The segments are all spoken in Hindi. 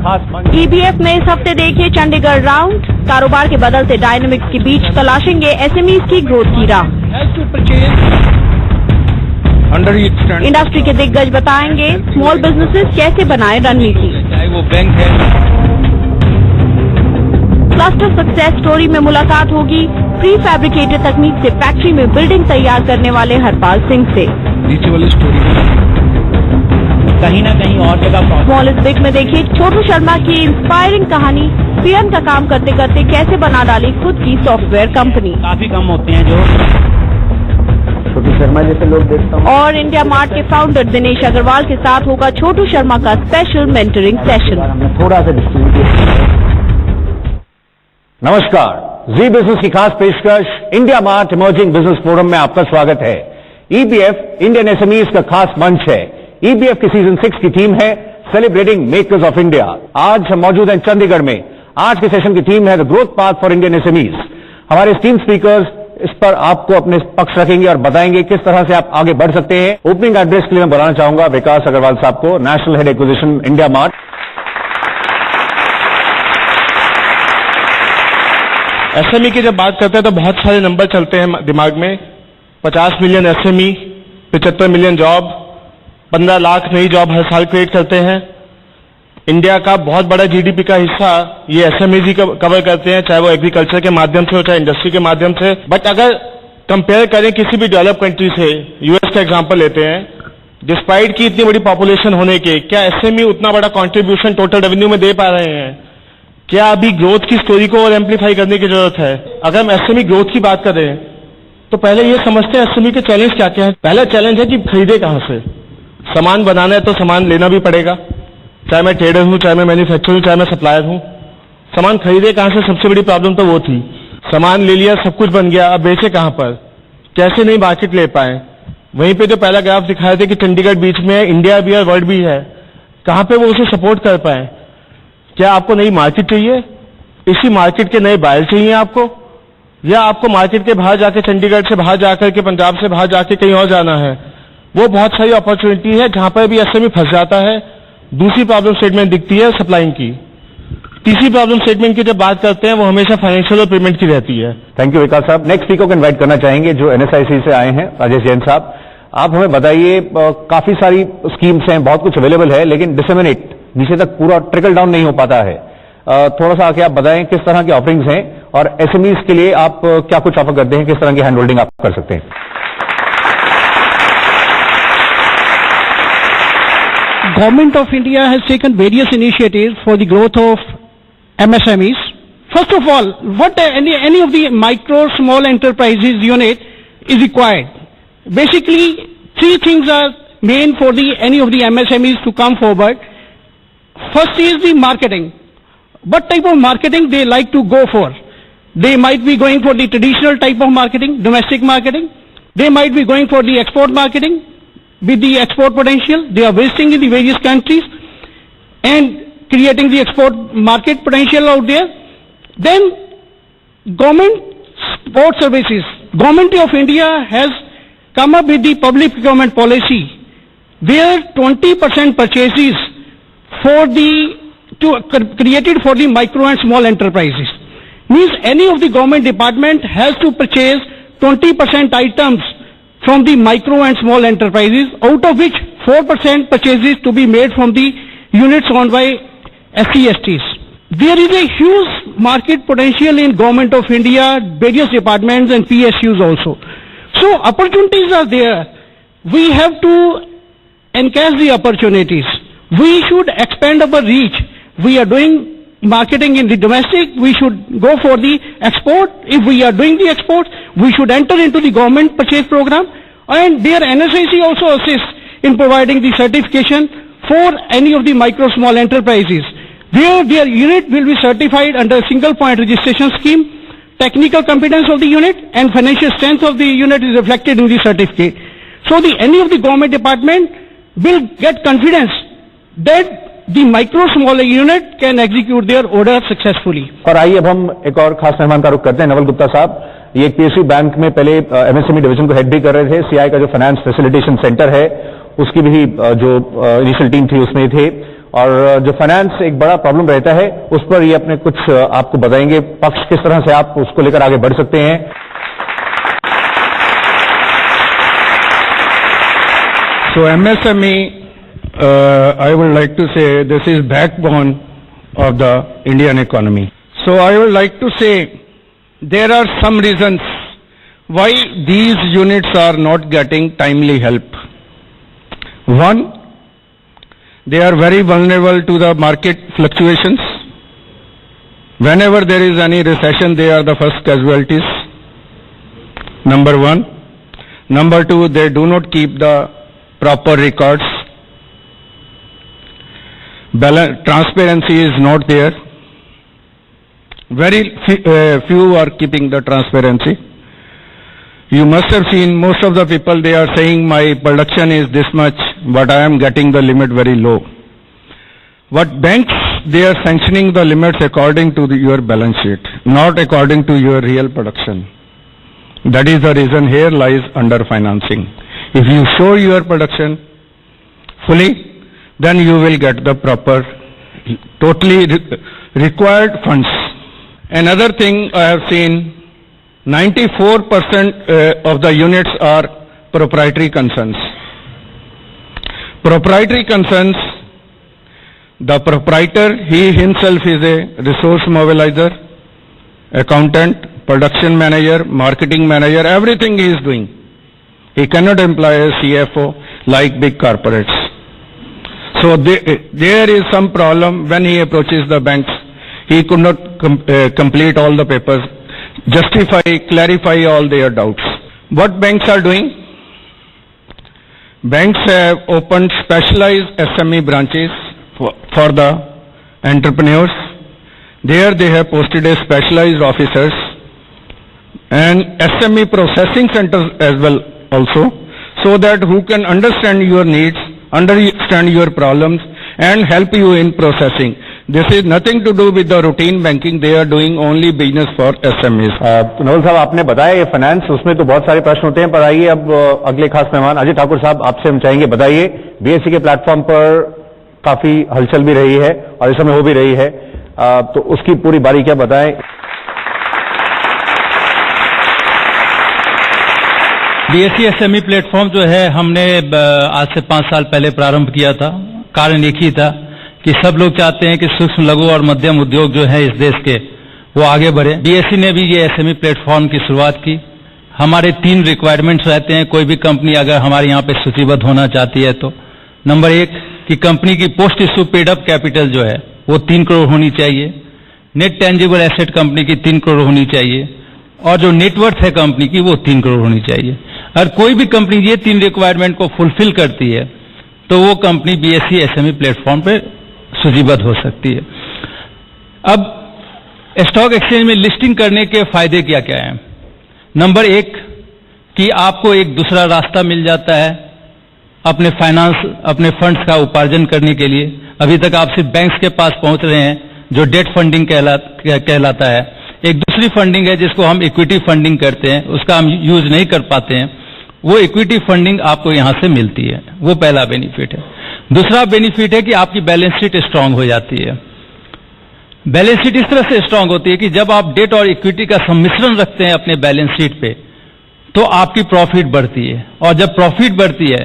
खास मंच। EBF में इस हफ्ते देखिए चंडीगढ़ राउंड, कारोबार के बदलते डायनेमिक्स के बीच तलाशेंगे SMEs की ग्रोथ की राह। इंडस्ट्री के दिग्गज बताएंगे स्मॉल बिजनेसेस कैसे बनाए रणनीति। चाहे वो बैंक है। क्लस्टर सक्सेस स्टोरी में मुलाकात होगी प्री फैब्रिकेटेड तकनीक से फैक्ट्री में बिल्डिंग तैयार करने वाले हरपाल सिंह से। नीचे वाली स्टोरी कहीं ना कहीं और जगह। स्मॉल इज बिग में देखिए छोटू शर्मा की इंस्पायरिंग कहानी, पीएम का काम करते करते कैसे बना डाली खुद की सॉफ्टवेयर कंपनी। काफी कम होते हैं जो छोटू शर्मा जैसे लोग देखता हूँ। और इंडिया मार्ट के फाउंडर दिनेश अग्रवाल के साथ होगा छोटू शर्मा का स्पेशल मेंटरिंग सेशन। हमने थोड़ा सा डिस्ट्रीब्यूट। नमस्कार, जी बिजनेस की खास पेशकश India mart emerging business forum में आपका स्वागत है। EBF इंडियन SMEs का खास मंच है। EBF की सीजन 6 की थीम है सेलिब्रेटिंग मेकर्स ऑफ इंडिया। आज हम मौजूद हैं चंडीगढ़ में। आज के सेशन की थीम है the growth path for Indian SMEs। हमारे स्टीम स्पीकर्स इस पर आपको अपने पक्ष रखेंगे और बताएंगे किस तरह से आप आगे बढ़ सकते हैं। ओपनिंग एड्रेस के लिए मैं बुलाना चाहूंगा विकास अग्रवाल साहब को, national head acquisition India mart. SME की जब बात करते हैं तो बहुत सारे नंबर चलते हैं दिमाग में। 50 million SME, 75 million job, 15 lakh नई जॉब हर साल क्रिएट करते हैं। इंडिया का बहुत बड़ा GDP का हिस्सा ये SMEs ही कवर करते हैं, चाहे वो एग्रीकल्चर के माध्यम से हो चाहे इंडस्ट्री के माध्यम से। बट अगर कंपेयर करें किसी भी डेवलप कंट्री से, US का एग्जांपल लेते हैं, डिस्पाइट की इतनी बड़ी पॉपुलेशन होने के, क्या SME उतना बड़ा कॉन्ट्रीब्यूशन टोटल रेवेन्यू में दे पा रहे हैं? क्या अभी ग्रोथ की स्टोरी को और एम्पलीफाई करने की जरूरत है? अगर हम SME ग्रोथ की बात करें तो पहले ये समझते हैं SME के चैलेंज क्या क्या है। पहला चैलेंज है कि खरीदे कहां से। सामान बनाना है तो सामान लेना भी पड़ेगा, चाहे मैं ट्रेडर हूं, चाहे मैं मैन्युफैक्चरर हूं, चाहे मैं सप्लायर हूं। सामान खरीदे कहां से, सबसे बड़ी प्रॉब्लम तो वो थी। सामान ले लिया, सब कुछ बन गया, अब बेचे कहां पर, कैसे नई मार्केट ले पाए। वहीं पे जो पहला ग्राफ दिखाया था कि चंडीगढ़ बीच में है, इंडिया भी है, वर्ल्ड भी है, कहां पे वो उसे सपोर्ट कर पाए। क्या आपको नई मार्केट चाहिए, इसी मार्केट के नए बायर चाहिए आपको, या आपको मार्केट के बाहर जाके, चंडीगढ़ से बाहर जाकर के, पंजाब से बाहर जाके कहीं और जाना है। वो बहुत सारी अपॉर्चुनिटी है जहां पर भी SME फंस जाता है। दूसरी प्रॉब्लम स्टेटमेंट दिखती है सप्लाइंग की। तीसरी प्रॉब्लम स्टेटमेंट की जब बात करते हैं वो हमेशा फाइनेंशियल और पेमेंट की रहती है। थैंक यू विकास साहब। नेक्स्ट स्पीकर को इन्वाइट करना चाहेंगे जो NSIC से आए हैं, राजेश जैन साहब। आप हमें बताइए, काफी सारी स्कीम्स हैं, बहुत कुछ अवेलेबल है, लेकिन डिसेमिनेट नीचे तक पूरा ट्रिकल डाउन नहीं हो पाता है। थोड़ा सा आके आप बताएं किस तरह की ऑफरिंग्स हैं और SMEs के लिए आप क्या कुछ ऑफर करते हैं, किस तरह की हैंड होल्डिंग आप कर सकते हैं। Government of India has taken various initiatives for the growth of MSMEs. First of all, what any of the micro small enterprises unit is required. Basically, three things are main for any of the MSMEs to come forward. First is the marketing. What type of marketing they like to go for? They might be going for the traditional type of marketing, domestic marketing. They might be going for the export marketing. With the export potential, they are visiting in the various countries and creating the export market potential out there. Then government support services. Government of India has come up with the public procurement policy where 20% purchases created for the micro and small enterprises. Means any of the government department has to purchase 20% items from the micro and small enterprises, out of which 4% purchases to be made from the units owned by SC/STs. There is a huge market potential in Government of India, various departments and PSUs also. So opportunities are there. We have to encash the opportunities. We should expand our reach. We are doing marketing in the domestic, we should go for the export. If we are doing the export, we should enter into the government purchase program, and their NSIC also assists in providing the certification for any of the micro small enterprises, where their unit will be certified under a single point registration scheme. Technical competence of the unit and financial strength of the unit is reflected in the certificate. So any of the government department will get confidence that the micro small unit can execute their order successfully. और आइए अब हम एक और खास मेहमान का रुख करते हैं, नवल गुप्ता साहब। ये एक PSU बैंक में पहले MSME डिवीजन को हेड भी कर रहे थे। CI का जो फाइनेंस फैसिलिटेशन सेंटर है उसकी भी जो इनिशियल टीम थी उसमें थे, और जो फाइनेंस एक बड़ा प्रॉब्लम रहता है उस पर ये अपने कुछ आपको बताएंगे पक्ष, किस तरह से आप उसको लेकर आगे बढ़ सकते हैं। So MSME, I would like to say this is backbone of the Indian economy. So I would like to say there are some reasons why these units are not getting timely help. One, they are very vulnerable to the market fluctuations. Whenever there is any recession, they are the first casualties. Number one. Number two, they do not keep the proper records. Transparency is not there. Very few are keeping the transparency. You must have seen most of the people, they are saying my production is this much, but I am getting the limit very low. What banks, they are sanctioning the limits according to your balance sheet, not according to your real production. That is the reason here lies under financing. If you show your production fully, then you will get the proper, totally required funds. Another thing I have seen, 94% of the units are proprietary concerns. Proprietary concerns, the proprietor, he himself is a resource mobilizer, accountant, production manager, marketing manager, everything he is doing. He cannot employ a CFO like big corporates. So there is some problem when he approaches the banks. He could not complete all the papers, justify, clarify all their doubts. What banks are doing? Banks have opened specialized SME branches for the entrepreneurs. There they have posted a specialized officers and SME processing centers as well also, so that who can understand your needs, understand your problems and help you in processing. This is nothing to do with the routine banking. They are doing only business for SMEs. Naval साहब, आपने बताया ये फाइनेंस, उसमें तो बहुत सारे प्रश्न होते हैं, पर आइए अब अगले खास मेहमान अजय ठाकुर साहब, आपसे हम चाहेंगे बताइए, बीएसई के प्लेटफॉर्म पर काफी हलचल भी रही है और इस समय हो भी रही है, तो उसकी पूरी बारीकियां बताएं। बीएसई एसएमई प्लेटफॉर्म जो है हमने आज से 5 साल पहले प्रारंभ किया था। कारण एक ही था कि सब लोग चाहते हैं कि सूक्ष्म, लघु और मध्यम उद्योग जो है इस देश के वो आगे बढ़े। बीएसई ने भी ये एसएमई प्लेटफॉर्म की शुरुआत की। हमारे 3 रिक्वायरमेंट्स रहते हैं कोई भी कंपनी अगर हमारे यहाँ पे सूचीबद्ध होना चाहती है तो। नंबर 1 कि कंपनी की post issue paid up capital जो है वो 3 करोड़ होनी चाहिए। नेट टेंजिबल एसेट कंपनी की 3 करोड़ होनी चाहिए और जो नेटवर्थ है कंपनी की वो 3 करोड़ होनी चाहिए। अगर कोई भी कंपनी ये 3 रिक्वायरमेंट को फुलफिल करती है तो वो कंपनी बीएसई एसएमई प्लेटफॉर्म पे सूचीबद्ध हो सकती है। अब स्टॉक एक्सचेंज में लिस्टिंग करने के फायदे क्या क्या हैं? नंबर 1 कि आपको एक दूसरा रास्ता मिल जाता है अपने फाइनेंस, अपने फंड्स का उपार्जन करने के लिए। अभी तक आप सिर्फ बैंक्स के पास पहुंच रहे हैं जो डेट फंडिंग कहलाता है। एक दूसरी फंडिंग है जिसको हम इक्विटी फंडिंग करते हैं, उसका हम यूज नहीं कर पाते हैं, वो इक्विटी फंडिंग आपको यहां से मिलती है, वो पहला बेनिफिट है। दूसरा बेनिफिट है कि आपकी बैलेंस शीट स्ट्रांग हो जाती है। बैलेंस शीट इस तरह से स्ट्रांग होती है कि जब आप डेट और इक्विटी का सम्मिश्रण रखते हैं अपने बैलेंस शीट पे तो आपकी प्रॉफिट बढ़ती है, और जब प्रॉफिट बढ़ती है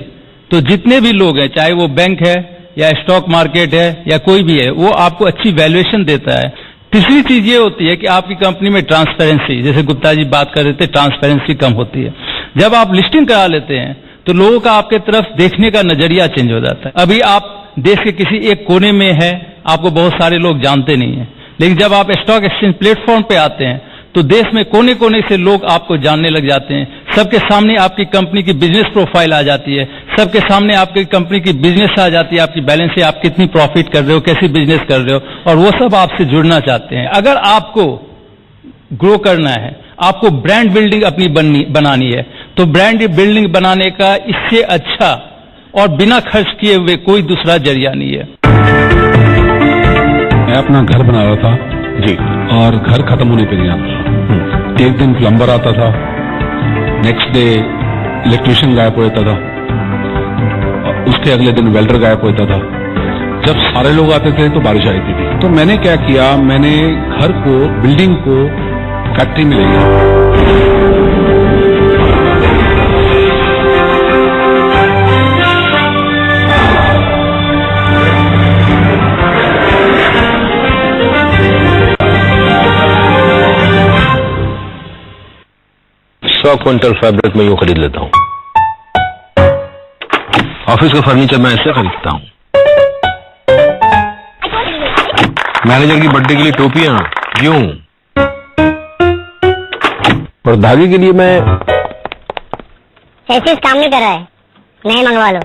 तो जितने भी लोग हैं, चाहे वो बैंक है या स्टॉक मार्केट है या कोई भी है, वो आपको अच्छी वैल्यूएशन देता है। तीसरी चीज ये होती है कि आपकी कंपनी में ट्रांसपेरेंसी, जैसे गुप्ता जी बात कर रहे थे, ट्रांसपेरेंसी कम होती है। जब आप लिस्टिंग करा लेते हैं तो लोगों का आपके तरफ देखने का नजरिया चेंज हो जाता है। अभी आप देश के किसी एक कोने में है, आपको बहुत सारे लोग जानते नहीं है, लेकिन जब आप स्टॉक एक्सचेंज प्लेटफॉर्म पे आते हैं तो देश में कोने कोने से लोग आपको जानने लग जाते हैं। सबके सामने आपकी कंपनी की बिजनेस प्रोफाइल आ जाती है, सबके सामने आपकी कंपनी की बिजनेस आ जाती है, आपकी बैलेंस से आप कितनी प्रॉफिट कर रहे हो, कैसी बिजनेस कर रहे हो, और वो सब आपसे जुड़ना चाहते हैं। अगर आपको ग्रो करना है, आपको ब्रांड बिल्डिंग अपनी बनानी है, तो ब्रांड बिल्डिंग बनाने का इससे अच्छा और बिना खर्च किए हुए कोई दूसरा जरिया नहीं है। मैं अपना घर बना रहा था जी, और घर खत्म होने पे गया। एक दिन प्लम्बर आता था, नेक्स्ट डे इलेक्ट्रिशियन गायब हो जाता था, उसके अगले दिन वेल्डर गायब हो जाता था। जब सारे लोग आते थे तो बारिश आई थी। तो मैंने क्या किया, मैंने घर को, बिल्डिंग को फैक्ट्री में ले गया। क्विंटल फैब्रिक मैं यूं खरीद लेता हूं। ऑफिस का फर्नीचर मैं ऐसे खरीदता हूं। मैनेजर की बर्थडे के लिए टोपियां यूं। और धागे के लिए मैं ऐसे काम नहीं कर रहा है, नए मंगवा लो।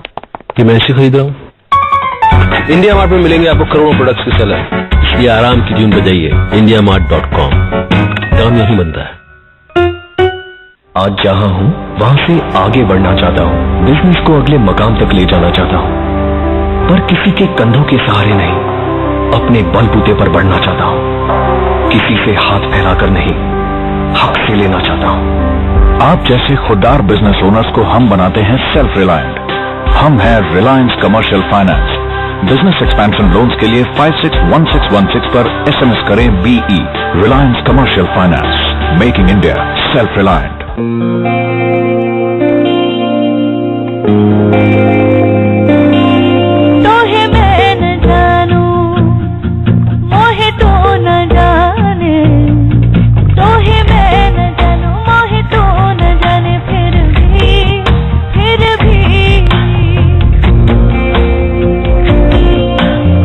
कि मैं ऐसे खरीद रहा हूं। इंडिया मार्ट में मिलेंगे आपको करोड़ों प्रोडक्ट्स के सेलर, इसलिए आराम की ट्यून बजाइए indiamart.com। काम यही बनता है। आज जहां हूं वहां से आगे बढ़ना चाहता हूं, बिजनेस को अगले मकाम तक ले जाना चाहता हूं, पर किसी के कंधों के सहारे नहीं, अपने बलबूते पर बढ़ना चाहता हूं, किसी से हाथ फैलाकर नहीं, हक से लेना चाहता हूं। आप जैसे खुददार बिजनेस ओनर्स को हम बनाते हैं सेल्फ रिलायंट। हम हैं Reliance commercial finance. Business expansion loans के लिए 561616 पर SMS करें BE। Reliance commercial finance, making India self reliant. तोहे मैं न जानूं, मोहे तो न जाने। तोहे मैं न जानूं, मोहे तो न जाने। फिर भी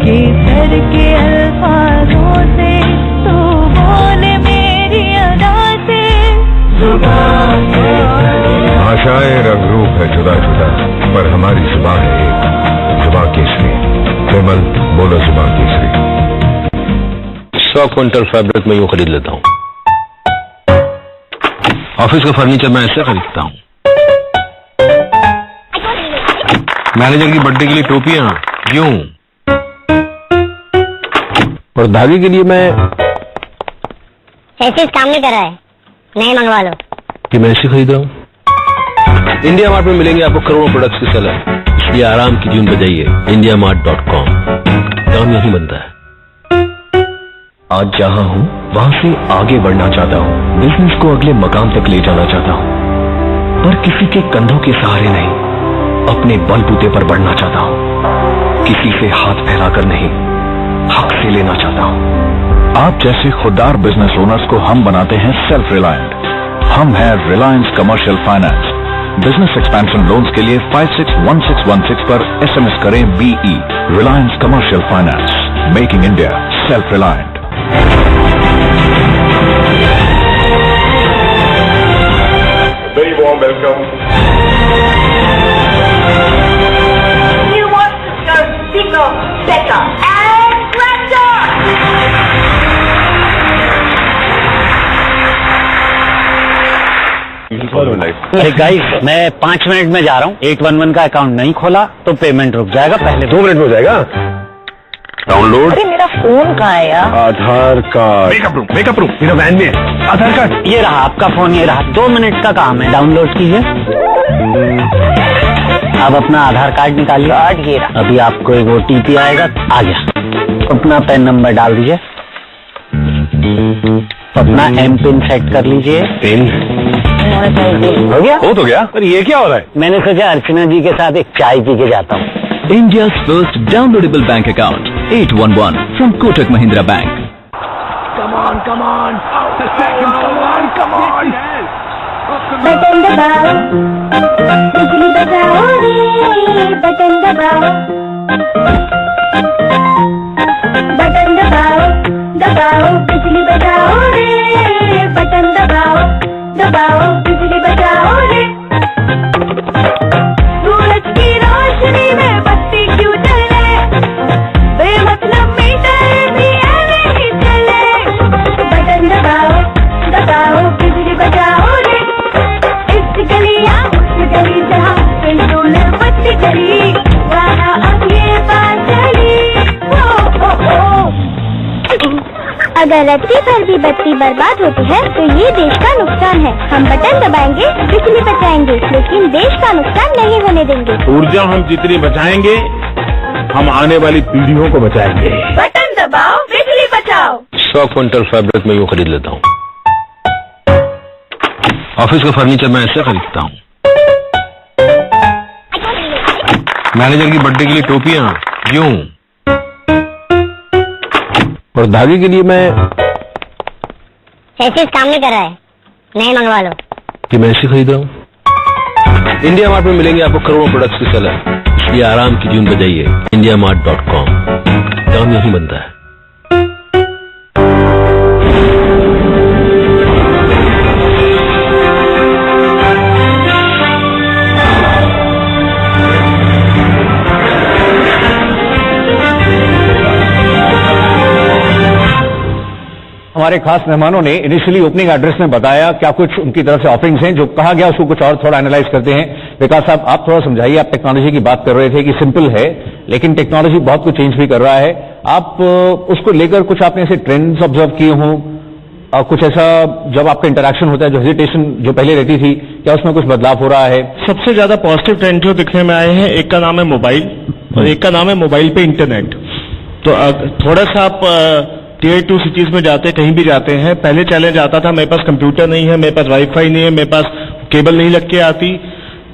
के घर के अल्फाजों से तू बोले मेरी अदा से। भाषाएं रंग रूप है जुदा जुदा, पर हमारी जुबान है एक, जुबान केसरी। कोमल बोलो जुबान केसरी। 100 क्विंटल फैब्रिक मैं यूं खरीद लेता हूं। ऑफिस का फर्नीचर मैं ऐसे खरीदता हूं। मैनेजर की बर्थडे के लिए टोपियां यूं। और धागे के लिए मैं ऐसे काम नहीं कर रहा है, नए मंगवा लो। कि मैं ऐसे खरीद रहा हूं। इंडिया मार्ट में मिलेंगे आपको करोड़ों प्रोडक्ट्स के सेलर, इसलिए आराम की ट्यून बजाइए indiamart.com। काम यही बनता है। आज जहां हूं वहां से आगे बढ़ना चाहता हूं, बिजनेस को अगले मकाम तक ले जाना चाहता हूं, पर किसी के कंधों के सहारे नहीं, अपने बलबूते पर बढ़ना चाहता हूं, किसी से हाथ फैलाकर नहीं, हक से लेना चाहता हूं। आप जैसे खुददार बिजनेस ओनर्स को हम बनाते हैं सेल्फ रिलायंट। हम हैं Reliance commercial finance. Business expansion loans के लिए 561616 पर SMS करें BE। Reliance commercial finance, making India self reliant. Very warm welcome. You want to go bigger, better, and grander. अरे गाइस, मैं 5 मिनट में जा रहा हूँ। 811 का अकाउंट नहीं खोला तो पेमेंट रुक जाएगा। पहले 2 मिनट में हो जाएगा। डाउनलोड। अरे मेरा फोन कहाँ है यार? आधार कार्ड। मेकअप रूम मेरा वैन में है। आधार कार्ड ये रहा आपका फोन, ये रहा। 2 मिनट का काम है, डाउनलोड कीजिए। अब अपना आधार कार्ड निकालिए। ये रहा। अभी आपको एक OTP आएगा। आ गया। अपना पैन नंबर डाल दीजिए, अपना MPIN सेट कर लीजिए। पिन हो गया? हो तो गया, पर ये क्या हो रहा है? मैंने सोचा अर्चना जी के साथ एक चाय पी के जाता हूँ। India's first downloadable bank account, 811 from Kotak Mahindra Bank. Come on, come on. The second, come on. Button दबाओ, बिजली बचाओ रे, बटन दबाओ। बटन दबाओ, दबाओ, बिजली बचाओ रे, बटन दबाओ, दबाओ, बिजली बचाओ रे। सूरज की रोशनी में बत्ती क्यों जले, बेमतलब मीटर भी ऐसे ही चले। बटन दबाओ, दबाओ, बिजली बचाओ रे। इस गलियां उस गली जहां पेट्रोल बत्ती गली, वहां अब ये बात चली। अगर रत्ती भर भी बत्ती बर्बाद होती है तो ये देश का नुकसान है। हम बटन दबाएंगे, बिजली बचाएंगे, लेकिन देश का नुकसान नहीं होने देंगे। ऊर्जा हम जितनी बचाएंगे हम आने वाली पीढ़ियों को बचाएंगे। बटन दबाओ, बिजली बचाओ। 100 क्विंटल फैब्रिक मैं यूं खरीद लेता हूँ। ऑफिस का फर्नीचर मैं ऐसे खरीदता हूँ। मैनेजर की बर्थडे के लिए टोपियां यूं, और धागे के लिए मैं ऐसे काम नहीं कर रहा है, नहीं मंगवा लो। कि मैं ऐसे खरीद रहा हूँ। इंडिया मार्ट में मिलेंगे आपको करोड़ों प्रोडक्ट्स की सलाह, इसलिए आराम की जून बजाइए indiamart.com। काम यही बनता है। हमारे खास मेहमानों ने इनिशियली ओपनिंग एड्रेस में बताया क्या कुछ उनकी तरफ से ऑफरिंग्स हैं, जो कहा गया उसको कुछ और थोड़ा एनालाइज करते हैं। विकास साहब, आप थोड़ा समझाइए। आप टेक्नोलॉजी की बात कर रहे थे कि सिंपल है, लेकिन टेक्नोलॉजी बहुत कुछ चेंज भी कर रहा है। आप उसको लेकर कुछ आपने ऐसे ट्रेंड्स ऑब्जर्व किए हों, कुछ ऐसा जब आपका इंटरेक्शन होता है, जो हेजिटेशन जो पहले रहती थी, क्या उसमें कुछ बदलाव हो रहा है? सबसे ज्यादा पॉजिटिव ट्रेंड जो दिखने में आए हैं, एक का नाम है मोबाइल और एक का नाम है मोबाइल पे इंटरनेट। तो थोड़ा सा आप Tier 2 सिटीज में जाते हैं, कहीं भी जाते हैं, पहले चैलेंज आता था मेरे पास कंप्यूटर नहीं है, मेरे पास वाईफाई नहीं है, मेरे पास केबल नहीं लग के आती।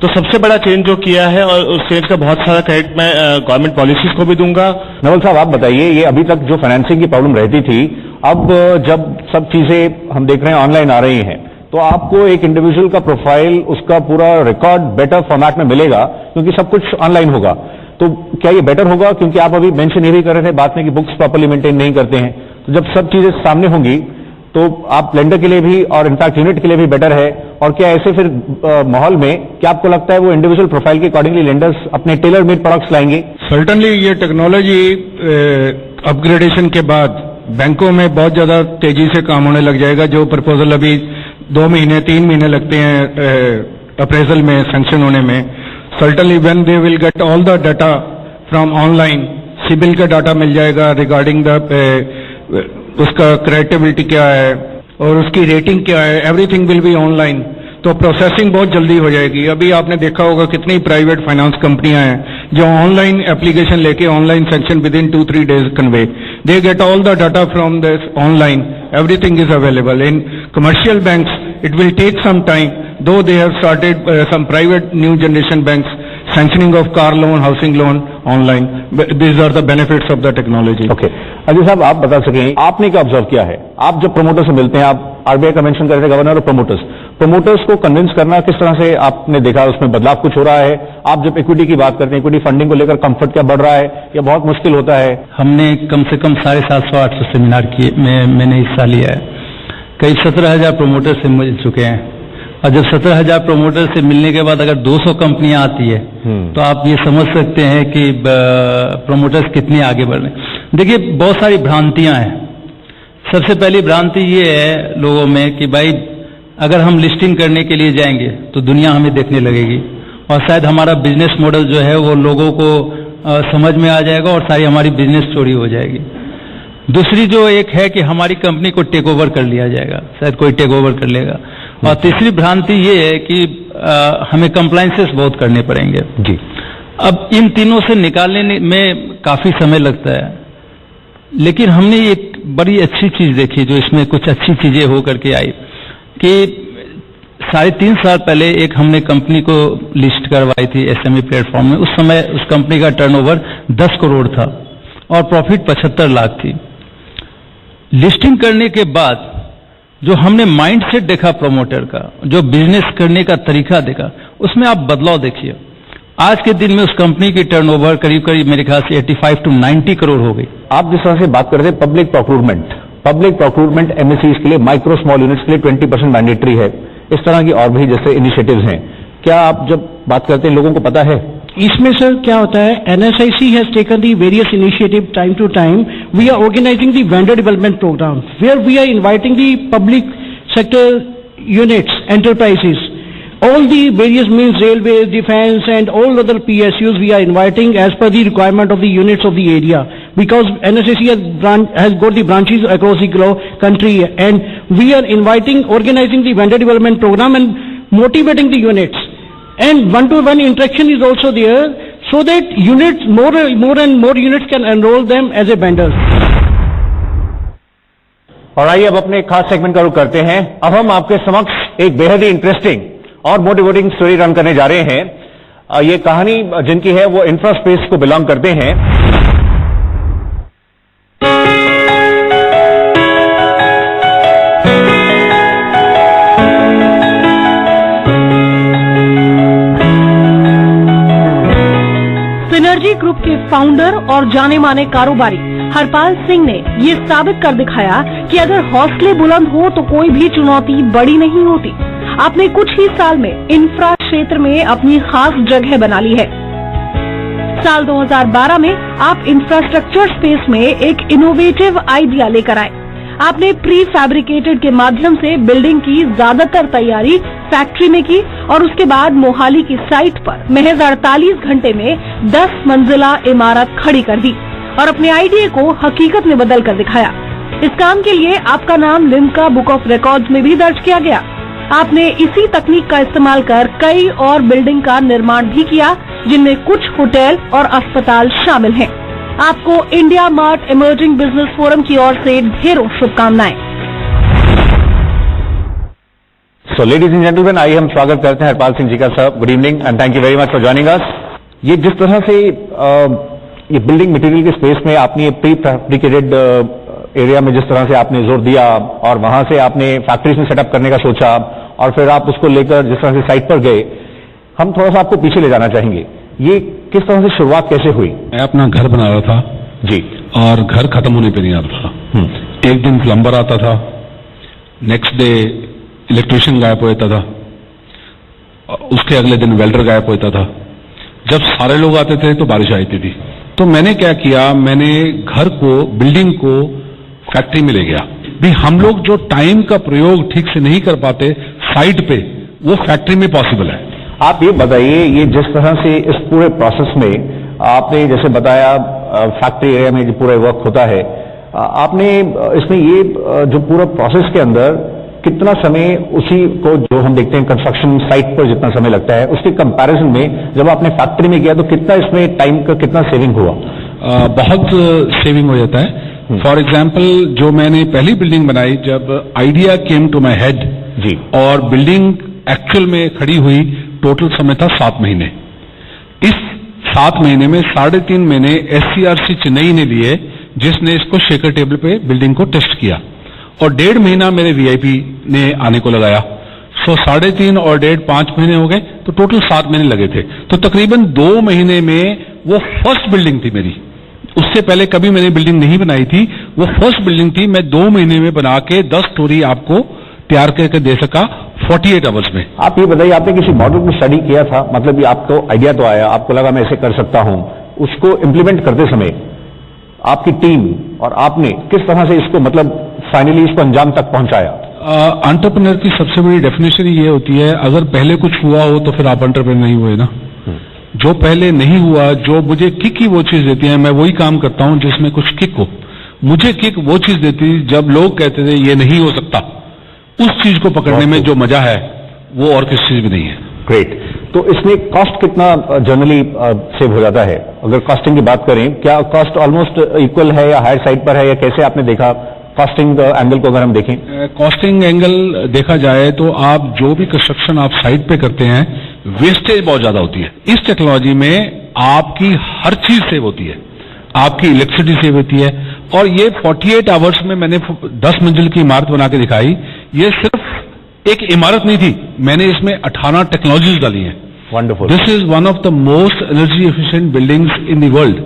तो सबसे बड़ा चेंज जो किया है, और उस चेंज का बहुत सारा क्रेडिट मैं गवर्नमेंट पॉलिसीज को भी दूंगा। नवल साहब, आप बताइए, ये अभी तक जो फाइनेंसिंग की प्रॉब्लम रहती थी, अब जब सब चीजें हम देख रहे हैं ऑनलाइन आ रही हैं, तो आपको एक इंडिविजुअल का प्रोफाइल, उसका पूरा रिकॉर्ड बेटर फॉर्मेट में मिलेगा, क्योंकि सब कुछ ऑनलाइन होगा। तो क्या ये बेटर होगा? क्योंकि आप अभी मेंशन ये भी कर रहे थे बात में कि बुक्स प्रॉपर्ली मेंटेन नहीं करते हैं। तो जब सब चीजें सामने होंगी तो आप लेंडर के लिए भी और इनफैक्ट यूनिट के लिए भी बेटर है। और क्या ऐसे फिर माहौल में क्या आपको लगता है वो इंडिविजुअल प्रोफाइल के अकॉर्डिंगली लेंडर्स अपने टेलर मेड प्रोडक्ट्स लाएंगे? सर्टनली ये टेक्नोलॉजी अपग्रेडेशन के बाद बैंकों में बहुत ज्यादा तेजी से काम होने लग जाएगा। जो प्रपोजल अभी 2 महीने 3 महीने लगते हैं अप्रेजल में सैंक्शन होने में, certainly when they will get all the data from online, CIBIL का डाटा मिल जाएगा रिगार्डिंग द उसका क्रेडिबिलिटी क्या है और उसकी रेटिंग क्या है, एवरीथिंग विल बी ऑनलाइन। तो प्रोसेसिंग बहुत जल्दी हो जाएगी। अभी आपने देखा होगा कितनी प्राइवेट फाइनेंस कंपनियां हैं जो ऑनलाइन एप्लीकेशन लेके online sanction within 2-3 days कन्वे, they get all the data from this online, everything is available. In commercial banks it will take some time, though they have started some private new generation banks sanctioning of car loan, housing loan online. These are the benefits of the technology. Okay. Ajay साहब, आप बता सकें आपने क्या ऑब्जर्व किया है? आप जब प्रमोटर से मिलते हैं, आप आरबीआई का मेंशन कर रहे थे, गवर्नर और प्रमोटर्स को कन्विंस करना किस तरह से आपने देखा, उसमें बदलाव कुछ हो रहा है? आप जब इक्विटी की बात करते हैं, इक्विटी फंडिंग को लेकर कंफर्ट क्या बढ़ रहा है या बहुत मुश्किल होता है? हमने कम से कम 750-800 सेमिनार किए, मैंने हिस्सा लिया है। कई 17,000 प्रोमोटर से मिल चुके हैं। और जब 17,000 प्रोमोटर से मिलने के बाद अगर 200 कंपनियां आती है तो आप ये समझ सकते हैं कि प्रोमोटर्स कितनी आगे बढ़ रहे हैं। देखिए, बहुत सारी भ्रांतियां हैं। सबसे पहली भ्रांति ये है लोगों में कि भाई अगर हम लिस्टिंग करने के लिए जाएंगे तो दुनिया हमें देखने लगेगी और शायद हमारा बिजनेस मॉडल जो है वो लोगों को समझ में आ जाएगा और सारी हमारी बिजनेस चोरी हो जाएगी। दूसरी जो एक है कि हमारी कंपनी को टेक ओवर कर लिया जाएगा, शायद कोई टेक ओवर कर लेगा। और तीसरी भ्रांति ये है कि हमें कंप्लायंसेस बहुत करने पड़ेंगे जी। अब इन तीनों से निकालने में काफी समय लगता है, लेकिन हमने एक बड़ी अच्छी चीज देखी जो इसमें कुछ अच्छी चीजें हो करके आई कि 3.5 साल पहले एक हमने कंपनी को लिस्ट करवाई थी एसएमई प्लेटफॉर्म में। उस समय उस कंपनी का टर्नओवर 10 करोड़ था और प्रॉफिट 75 लाख थी। लिस्टिंग करने के बाद जो हमने माइंडसेट देखा प्रमोटर का, जो बिजनेस करने का तरीका देखा, उसमें आप बदलाव देखिए। आज के दिन में उस कंपनी की टर्नओवर करीब करीब मेरे ख्याल से 85 to 90 करोड़ हो गई। आप जिस तरह से बात कर रहे थे पब्लिक प्रोक्यूरमेंट एमएससीज के लिए, माइक्रो स्मॉल यूनिट्स के लिए 20% मैंडेटरी है, इस तरह की और भी जैसे इनिशिएटिव्स हैं, क्या आप जब बात करते हैं लोगों को पता है? इसमें सर क्या होता है, NSIC has taken the various initiative time to time. We are organizing the vendor development program where we are inviting the public sector units, enterprises, all the various means, railways, defense and all other PSUs we are inviting as per the requirement of the units of the area, because NSIC has got the branches across the country, and we are organizing the vendor development program and motivating the units. And one-to-one interaction is also there. so that units, more and more units can enroll them as a vendors. और आइए अब अपने एक खास सेगमेंट का रुख करते हैं। अब हम आपके समक्ष एक बेहद ही इंटरेस्टिंग और मोटिवेटिंग स्टोरी रन करने जा रहे हैं। ये कहानी जिनकी है वो इंफ्रास्पेस को बिलोंग करते हैं। सिनर्जी ग्रुप के फाउंडर और जाने माने कारोबारी हरपाल सिंह ने ये साबित कर दिखाया कि अगर हौसले बुलंद हो तो कोई भी चुनौती बड़ी नहीं होती। आपने कुछ ही साल में इंफ्रा क्षेत्र में अपनी खास जगह बना ली है। साल 2012 में आप इंफ्रास्ट्रक्चर स्पेस में एक इनोवेटिव आइडिया लेकर आए। आपने प्री फैब्रिकेटेड के माध्यम से बिल्डिंग की ज्यादातर तैयारी फैक्ट्री में की और उसके बाद मोहाली की साइट पर महज 48 घंटे में 10 मंजिला इमारत खड़ी कर दी और अपने आइडिया को हकीकत में बदल कर दिखाया। इस काम के लिए आपका नाम लिम्का बुक ऑफ रिकॉर्ड्स में भी दर्ज किया गया। आपने इसी तकनीक का इस्तेमाल कर कई और बिल्डिंग का निर्माण भी किया, जिनमें कुछ होटल और अस्पताल शामिल हैं। आपको India mart emerging business forum की ओर से ढेरों शुभकामनाएं। सो लेडीज एंड जेंटलमैन, आइए हम स्वागत करते हैं हरपाल सिंह जी का। Sir, good evening and thank you very much for joining us. ये जिस तरह से ये बिल्डिंग मटेरियल के स्पेस में आपने प्री फैब्रिकेटेड एरिया में जिस तरह से आपने जोर दिया और वहां से आपने फैक्ट्रीज में सेटअप करने का सोचा और फिर आप उसको लेकर जिस तरह से साइट पर गए, हम थोड़ा सा आपको पीछे ले जाना चाहेंगे। ये किस तरह से शुरुआत कैसे हुई? मैं अपना घर बना रहा था जी, और घर खत्म होने पे नहीं आ रहा था। एक दिन प्लम्बर आता था, नेक्स्ट डे इलेक्ट्रिशियन गायब हो जाता था, उसके अगले दिन वेल्डर गायब होता था। जब सारे लोग आते थे तो बारिश आती थी। तो मैंने क्या किया, मैंने घर को, बिल्डिंग को फैक्ट्री में ले गया। भी हम लोग जो टाइम का प्रयोग ठीक से नहीं कर पाते साइट पे, वो फैक्ट्री में पॉसिबल है। आप ये बताइए, ये जिस तरह से इस पूरे प्रोसेस में आपने जैसे बताया फैक्ट्री एरिया में जो पूरा वर्क होता है, आपने इसमें ये जो पूरा प्रोसेस के अंदर कितना समय, उसी को जो हम देखते हैं कंस्ट्रक्शन साइट पर जितना समय लगता है, उसके कंपैरिजन में जब आपने फैक्ट्री में किया तो कितना इसमें टाइम का कितना सेविंग हुआ? बहुत सेविंग हो जाता है। फॉर एग्जाम्पल, जो मैंने पहली बिल्डिंग बनाई, जब idea came to my head जी और बिल्डिंग एक्चुअल में खड़ी हुई, टोटल समय था 7 महीने। इस 7 महीने में 3.5 महीने SCRC चेन्नई ने लिए, जिसने इसको शेकर टेबल पे बिल्डिंग को टेस्ट किया, और 1.5 महीना मेरे VIP ने आने को लगाया। सो 3.5 और 1.5 5 महीने हो गए, तो टोटल 7 महीने लगे थे। तो तकरीबन 2 महीने में वो फर्स्ट बिल्डिंग थी मेरी। उससे पहले कभी मैंने बिल्डिंग नहीं बनाई थी, वो फर्स्ट बिल्डिंग थी। मैं 2 महीने में बना के 10 स्टोरी आपको तैयार करके दे सका 48 आवर्स में। आप ये बताइए, आपने किसी मॉडल को स्टडी किया था? मतलब ये आपको आइडिया तो आया, आपको लगा मैं ऐसे कर सकता हूं, उसको इम्प्लीमेंट करते समय आपकी टीम और आपने किस तरह से इसको मतलब फाइनली इसको अंजाम तक पहुंचाया? एंटरप्रेन्योर की सबसे बड़ी डेफिनेशन ये होती है, अगर पहले कुछ हुआ हो तो फिर आप एंटरप्रेन्योर नहीं हुए ना। जो पहले नहीं हुआ, जो मुझे किक ही वो चीज देती है, मैं वही काम करता हूं जिसमें कुछ किक हो। मुझे किक वो चीज देती जब लोग कहते थे ये नहीं हो सकता। उस चीज को पकड़ने में जो मजा है वो और किस चीज में नहीं है। ग्रेट। तो इसमें कॉस्ट कितना जनरली सेव हो जाता है? अगर कॉस्टिंग की बात करें, क्या कॉस्ट ऑलमोस्ट इक्वल है या हायर साइड पर है, या कैसे आपने देखा कॉस्टिंग एंगल को? अगर हम देखें कॉस्टिंग एंगल देखा जाए तो आप जो भी कंस्ट्रक्शन आप साइट पे करते हैं, वेस्टेज बहुत ज्यादा होती है। इस टेक्नोलॉजी में आपकी हर चीज सेव होती है, आपकी इलेक्ट्रिसिटी सेव होती है। और ये 48 आवर्स में मैंने 10 मंजिल की इमारत बना के दिखाई। ये सिर्फ एक इमारत नहीं थी, मैंने इसमें 18 टेक्नोलॉजीज डाली हैं। Wonderful. This is one of the most energy efficient buildings in the world.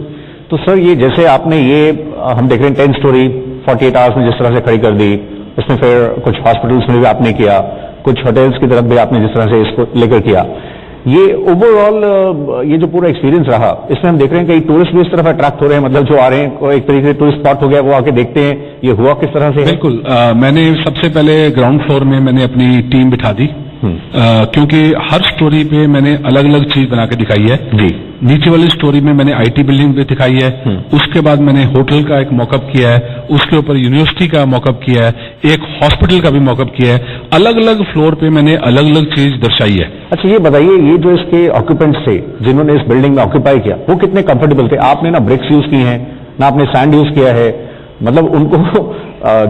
तो सर, ये जैसे आपने ये हम देख रहे हैं 10 स्टोरी 48 आवर्स में जिस तरह से खड़ी कर दी, उसमें फिर कुछ हॉस्पिटल्स में भी आपने किया, कुछ होटल्स की तरफ भी आपने जिस तरह से इसको लेकर किया, ये ओवरऑल ये जो पूरा एक्सपीरियंस रहा, इसमें हम देख रहे हैं कि टूरिस्ट भी इस तरफ अट्रैक्ट हो रहे हैं, मतलब जो आ रहे हैं एक तरीके से टूरिस्ट स्पॉट हो गया, वो आके देखते हैं। ये हुआ किस तरह से? बिल्कुल। मैंने सबसे पहले ग्राउंड फ्लोर में मैंने अपनी टीम बिठा दी, क्योंकि हर स्टोरी पे मैंने अलग अलग चीज बना के दिखाई है जी। नीचे वाली स्टोरी में मैंने IT बिल्डिंग भी दिखाई है, उसके बाद मैंने होटल का एक मॉकअप किया है, उसके ऊपर यूनिवर्सिटी का मॉकअप किया है, एक हॉस्पिटल का भी मॉकअप किया है। अलग अलग फ्लोर पे मैंने अलग अलग चीज दर्शाई है। अच्छा ये बताइए, ये जो इसके ऑक्यूपेंट्स थे जिन्होंने इस बिल्डिंग में ऑक्यूपाई किया, वो कितने कंफर्टेबल थे? आपने ना ब्रिक्स यूज की हैं, ना आपने सैंड यूज किया है, मतलब उनको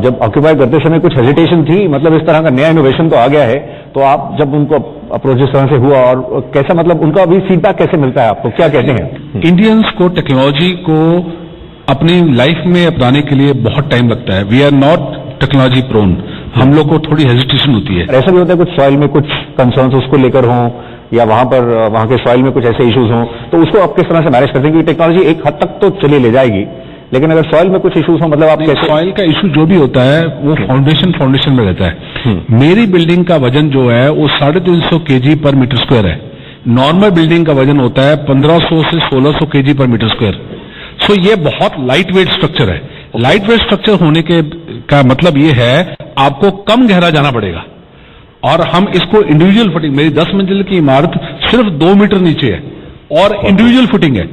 जब ऑक्यूपाई करते समय कुछ हेजिटेशन थी? मतलब इस तरह का नया इनोवेशन तो आ गया है, तो आप जब उनको अप्रोच इस तरह से हुआ और कैसा, मतलब उनका अभी फीडबैक कैसे मिलता है आपको, क्या कहते हैं? इंडियंस को टेक्नोलॉजी को अपनी लाइफ में अपनाने के लिए बहुत टाइम लगता है। We are not technology prone, हम लोग को थोड़ी हेजिटेशन होती है। ऐसा भी होता है कुछ सॉइल में कुछ कंसर्न्स उसको लेकर हों, या वहां के सॉइल में कुछ ऐसे इश्यूज हों, तो उसको आप किस तरह से मैनेज करते हैं? क्योंकि टेक्नोलॉजी एक हद तक तो चली ले जाएगी, लेकिन अगर सॉइल में कुछ इश्यूज हो, मतलब आप कैसे? सॉइल का इशू जो भी होता है वो फाउंडेशन में रहता है। मेरी बिल्डिंग का वजन जो है वो 350 kg पर मीटर स्क्वायर है। नॉर्मल बिल्डिंग का वजन होता है 1500 से 1600 kg पर मीटर स्क्वायर। सो ये बहुत लाइट वेट स्ट्रक्चर है। लाइट वेट स्ट्रक्चर होने का मतलब ये है आपको कम गहरा जाना पड़ेगा, और हम इसको इंडिविजुअल फुटिंग, मेरी 10 मंजिल की इमारत सिर्फ 2 मीटर नीचे है और इंडिविजुअल फुटिंग है।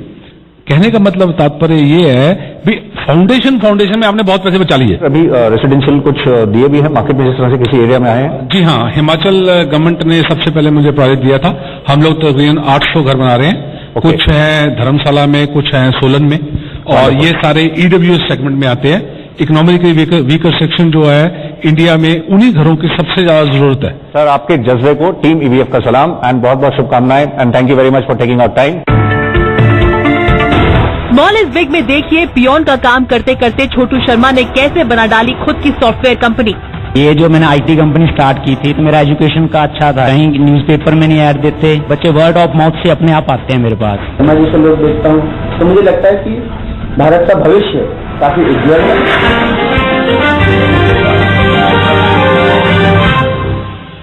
कहने का मतलब तात्पर्य ये है भी फाउंडेशन में आपने बहुत पैसे बचा लिए। अभी रेसिडेंशियल कुछ दिए भी हैं मार्केट में, जिस तरह से किसी एरिया में आए हैं? जी हाँ, हिमाचल गवर्नमेंट ने सबसे पहले मुझे प्रोजेक्ट दिया था। हम लोग तकरीबन 800 घर बना रहे हैं। कुछ है धर्मशाला में, कुछ है सोलन में, और ये सारे ईडब्ल्यूएस सेगमेंट में आते हैं। इकोनॉमिकली वीकर सेक्शन जो है इंडिया में, उन्हीं घरों की सबसे ज्यादा जरूरत है। सर आपके जज्बे को टीम ईबीएफ का सलाम एंड बहुत बहुत शुभकामनाएं, and thank you very much for taking our time. Small is big में देखिए पियोन का काम करते करते छोटू शर्मा ने कैसे बना डाली खुद की सॉफ्टवेयर कंपनी। ये जो मैंने आईटी कंपनी स्टार्ट की थी, तो मेरा एजुकेशन का अच्छा था, कहीं न्यूज़पेपर में नहीं ऐड देते, बच्चे वर्ड ऑफ माउथ से अपने आप आते हैं मेरे पास। मैं जैसे लोग देखता हूँ तो मुझे लगता है कि भारत का भविष्य काफी उज्जवल है।